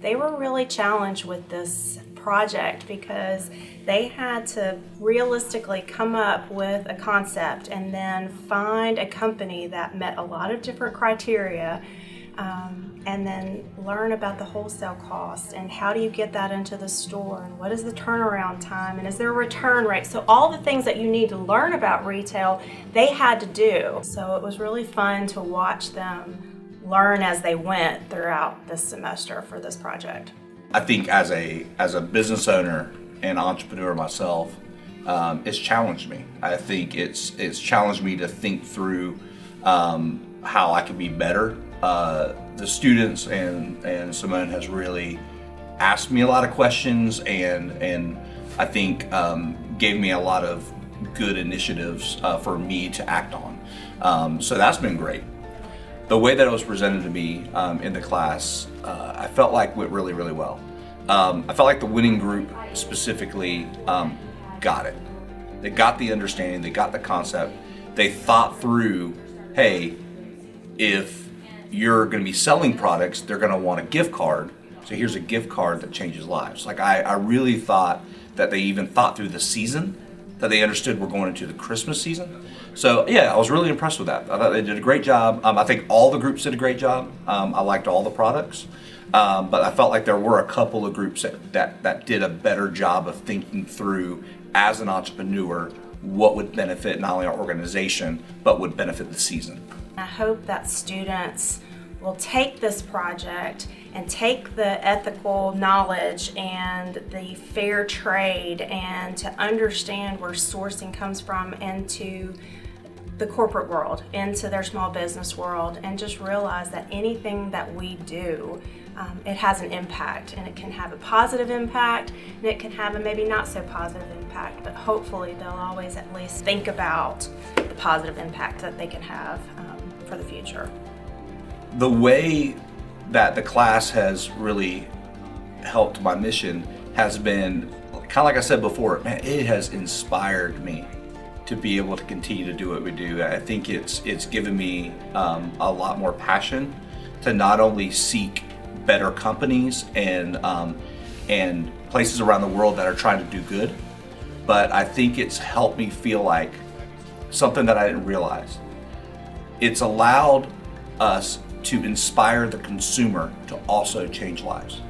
they were really challenged with this project because they had to realistically come up with a concept and then find a company that met a lot of different criteria, and then learn about the wholesale cost and how do you get that into the store and what is the turnaround time and is there a return rate. So all the things that you need to learn about retail, they had to do. So it was really fun to watch them learn as they went throughout this semester for this project. I think as a business owner and entrepreneur myself, it's challenged me. I think it's challenged me to think through how I can be better. The students and Simone has really asked me a lot of questions and I think gave me a lot of good initiatives for me to act on. So that's been great. The way that it was presented to me in the class, I felt like went really, really well. I felt like the winning group specifically got it. They got the understanding, they got the concept. They thought through, hey, if you're going to be selling products, they're going to want a gift card. So here's a gift card that changes lives. Like I really thought that they even thought through the season, that they understood we're going into the Christmas season. So yeah, I was really impressed with that. I thought they did a great job. I think all the groups did a great job. I liked all the products. But I felt like there were a couple of groups that did a better job of thinking through as an entrepreneur what would benefit not only our organization, but would benefit the season. I hope that students will take this project and take the ethical knowledge and the fair trade and to understand where sourcing comes from into the corporate world, into their small business world, and just realize that anything that we do, it has an impact, and it can have a positive impact and it can have a maybe not so positive impact, but hopefully they'll always at least think about the positive impact that they can have for the future. The way that the class has really helped my mission has been, kind of like I said before, man, it has inspired me to be able to continue to do what we do. I think it's given me a lot more passion to not only seek better companies and places around the world that are trying to do good, but I think it's helped me feel like something that I didn't realize. It's allowed us to inspire the consumer to also change lives.